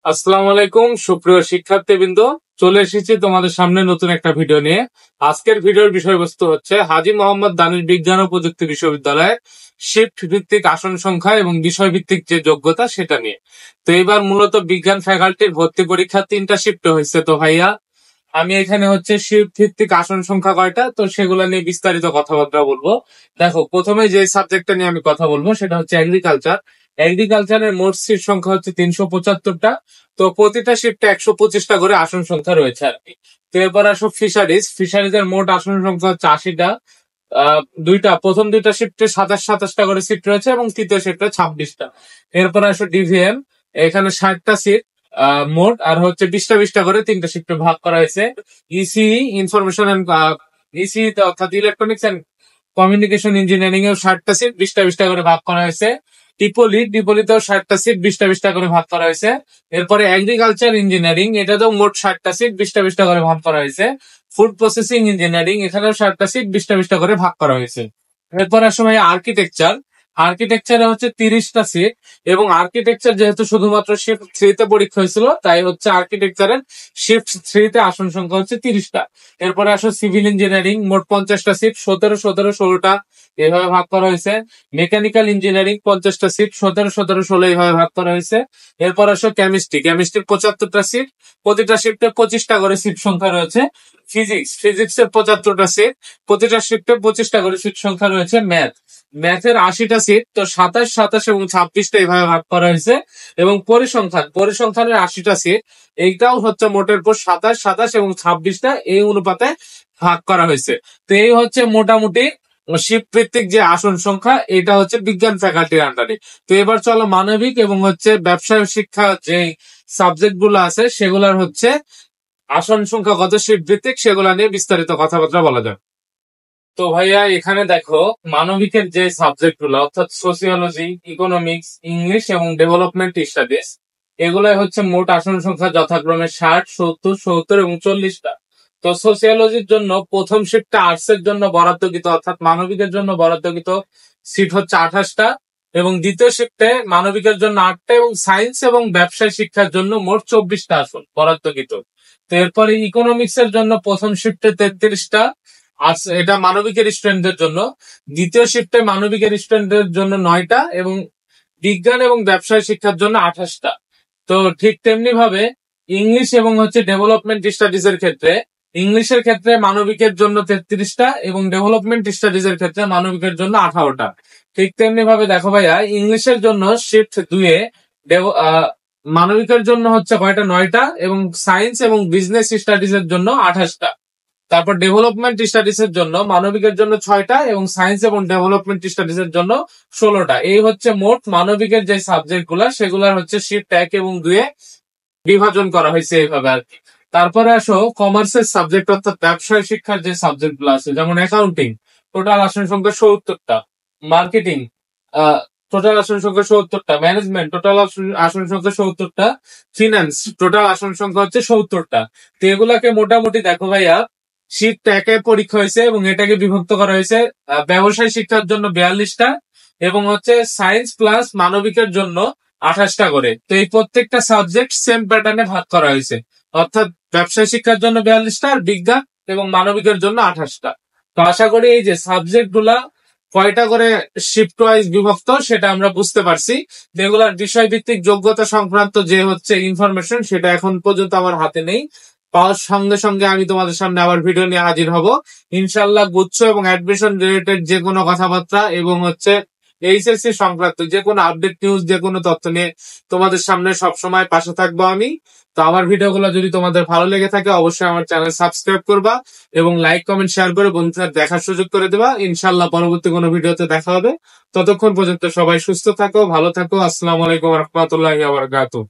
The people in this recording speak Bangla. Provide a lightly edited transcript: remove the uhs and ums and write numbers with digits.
আসসালামু আলাইকুম সুপ্রিয় শিক্ষার্থীবৃন্দ, চলে এসেছি তোমাদের সামনে নতুন একটা ভিডিও নিয়ে। আজকের ভিডিওর বিষয়বস্তু হচ্ছে হাজী মোহাম্মদ দানিশ বিজ্ঞান ও প্রযুক্তি বিশ্ববিদ্যালয়ের শিফট ভিত্তিক আসন সংখ্যা এবং বিষয় ভিত্তিক যে যোগ্যতা সেটা নিয়ে। তো এবার মূলত বিজ্ঞান ফ্যাকাল্টির ভর্তি পরীক্ষা 3টা শিফটে হয়েছে। তো ভাইয়া আমি এখানে হচ্ছে শিফট ভিত্তিক আসন সংখ্যা কয়টা, তো সেগুলো নিয়ে বিস্তারিত কথাবার্তা বলবো। দেখো, প্রথমে যে সাবজেক্টটা নিয়ে আমি কথা বলবো সেটা হচ্ছে এগ্রিকালচার। এগ্রিকালচারের মোট সিট সংখ্যা হচ্ছে 375টা। তো প্রতিটা শিফটে 125টা করে আসন সংখ্যা রয়েছে আর কি। তো এরপর আসো ফিশারিজ। ফিশারিজের মোট আসন সংখ্যা হচ্ছে 80টা। প্রথম দুইটা শিফটে 27টা করে সিট রয়েছে এবং তৃতীয় শিফটে 26টা। এরপর আসো ডিভিএম, এখানে 60টা সিট মোট, আর হচ্ছে 20টা করে 3টা শিফটে ভাগ করা হয়েছে। ইসিই ইনফরমেশন এন্ড ইসিই অর্থাৎ ইলেকট্রনিক্স এন্ড কমিউনিকেশন ইঞ্জিনিয়ারিং এও 60টা সিট 20টা করে ভাগ করা হয়েছে। ডিপোলিতেও 60টা সিট 20টা করে ভাগ করা হয়েছে। এরপরে এগ্রিকালচার ইঞ্জিনিয়ারিং, এটাতেও মোট 60টা সিট 20টা করে ভাগ করা হয়েছে। ফুড প্রসেসিং ইঞ্জিনিয়ারিং, এখানেও 60টা সিট 20টা করে ভাগ করা হয়েছে। এরপর আসো ভাই আর্কিটেকচার। আর্কিটেকচারে হচ্ছে 30টা সিট, এবং আর্কিটেকচার যেহেতু শুধুমাত্র শিফট 3 তে পরীক্ষা হয়েছিল, তাই হচ্ছে আর্কিটেকচারের শিফট 3 তে আসন সংখ্যা হচ্ছে 30টা। এরপরে আসো সিভিল ইঞ্জিনিয়ারিং, মোট 50টা সিট 17 এভাবে ভাগ করা হয়েছে। মেকানিক্যাল ইঞ্জিনিয়ারিং 50টা সিট 17 এইভাবে ভাগ করা হয়েছে। এরপর আসো কেমিস্ট্রির 75টা সিট, প্রতিটা শিফটে 25টা করে সিট সংখ্যা রয়েছে। ফিজিক্সের 75টা সিট, প্রতিটা শিফটে 25টা করে সিট সংখ্যা রয়েছে। ম্যাথের 80টা সিট, তো 27 এবং 26টা এইভাবে ভাগ করা হয়েছে। এবং পরিসংখ্যানের 80টা সিট, এইটাও হচ্ছে মোটের পর 27 এবং 26টা এই অনুপাতে ভাগ করা হয়েছে। তো এই হচ্ছে মোটামুটি শিফট ভিত্তিক যে আসন সংখ্যা, এটা হচ্ছে বিজ্ঞান ফ্যাকাল্টির আন্ডারে। তো এবার চলো মানবিক এবং হচ্ছে ব্যবসায় শিক্ষা যে সাবজেক্ট গুলো আছে সেগুলোর হচ্ছে আসন সংখ্যা কত শিফট ভিত্তিক সেগুলা নিয়ে বিস্তারিত কথাবার্তা বলা যায়। তো ভাইয়া এখানে দেখো, মানবিকের যে সাবজেক্ট গুলো অর্থাৎ সোসিওলজি, ইকোনমিক্স, ইংলিশ এবং ডেভেলপমেন্ট স্টাডিজ, এগুলাই হচ্ছে মোট আসন সংখ্যা যথাক্রমে 60, 70 এবং 40টা। তো সোসিওলজির জন্য প্রথম শিফটটা আর্টস এর জন্য বরাদ্দকৃত অর্থাৎ মানবিকের জন্য বরাদ্দকৃত সিট হচ্ছে 28টা, এবং দ্বিতীয় শিফটে মানবিকের জন্য 8টা এবং সায়েন্স এবং ব্যবসায় শিক্ষার জন্য মোট 24টা আসন বরাদ্দকৃত। তো এরপরে ইকোনমিক্স এর জন্য প্রথম শিফটে 33টা, আর এটা মানবিকের স্টুডেন্টদের জন্য। দ্বিতীয় শিফটে মানবিকের স্টুডেন্টদের জন্য 9টা এবং বিজ্ঞান এবং ব্যবসায় শিক্ষার জন্য 28টা। তো ঠিক তেমনি ভাবে ইংলিশ এবং হচ্ছে ডেভেলপমেন্ট স্টাডিজ এর ক্ষেত্রে, ইংলিশের ক্ষেত্রে মানবিকের জন্য 33টা এবং ডেভেলপমেন্ট স্টাডিজ এর ক্ষেত্রে মানবিকের জন্য 18টা। ঠিক তেমনি ভাবে দেখো ভাইয়া, ইংলিশের জন্য শিফট 2-এ মানবিকের জন্য হচ্ছে কয়টা, 9টা, এবং সায়েন্স এবং বিজনেস স্টাডিজ এর জন্য 28টা। তারপর ডেভেলপমেন্ট স্টাডিজ এর জন্য মানবিকের জন্য 6টা এবং সায়েন্স এবং ডেভেলপমেন্ট স্টাডিজ এর জন্য 16টা। এই হচ্ছে মোট মানবিকের যে সাবজেক্ট গুলা সেগুলার হচ্ছে শিফট 1 এবং 2-এ বিভাজন করা হয়েছে এইভাবে আর কি। তারপরে আসো কমার্সের সাবজেক্ট অর্থাৎ ব্যবসায় শিক্ষার যে সাবজেক্ট গুলো আছে, যেমন অ্যাকাউন্টিং, টোটাল আসন সংখ্যা 70টা। মার্কেটিং, টোটাল আসন সংখ্যা 70টা। ম্যানেজমেন্ট, টোটাল আসন সংখ্যা 70টা। ফিনান্স, টোটাল আসন সংখ্যা হচ্ছে 70টা। তো এগুলাকে মোটামুটি দেখো ভাইয়া, শিফট 1-এ পরীক্ষা হয়েছে এবং এটাকে বিভক্ত করা হয়েছে ব্যবসায় শিক্ষার জন্য 42টা এবং হচ্ছে সায়েন্স প্লাস মানবিকের জন্য 28টা করে। তো এই প্রত্যেকটা সাবজেক্ট সেম প্যাটার্নে ভাগ করা হয়েছে, অর্থাৎ ব্যবসায় শিক্ষার জন্য 42টা আর বিজ্ঞান এবং মানবিকের জন্য 28টা। তো আশা করি এই যে সাবজেক্ট গুলা কয়টা করে শিফট ওয়াইজ বিভক্ত সেটা আমরা বুঝতে পারছি। যেগুলার বিষয় ভিত্তিক যোগ্যতা সংক্রান্ত যে হচ্ছে ইনফরমেশন সেটা এখন পর্যন্ত আমার হাতে নেই। পাওয়ার সঙ্গে সঙ্গে আমি তোমাদের সামনে আবার ভিডিও নিয়ে হাজির হব ইনশাল্লাহ। গুচ্ছ এবং অ্যাডমিশন রিলেটেড যে কোনো কথাবার্তা এবং হচ্ছে এইচএসসি সংক্রান্ত যে কোনো আপডেট নিউজ, যে কোনো তথ্য নিয়ে তোমাদের সামনে সবসময় পাশে থাকবো আমি। তো আমার ভিডিওগুলো যদি তোমাদের ভালো লেগে থাকে অবশ্যই আমার চ্যানেল সাবস্ক্রাইব করবা এবং লাইক, কমেন্ট, শেয়ার করে বন্ধুদের দেখার সুযোগ করে দেবা। ইনশাল্লাহ পরবর্তী কোনো ভিডিওতে দেখা হবে। ততক্ষণ পর্যন্ত সবাই সুস্থ থাকো, ভালো থাকো। আসসালামু আলাইকুম ওয়া রাহমাতুল্লাহি ওয়া বারাকাতুহু।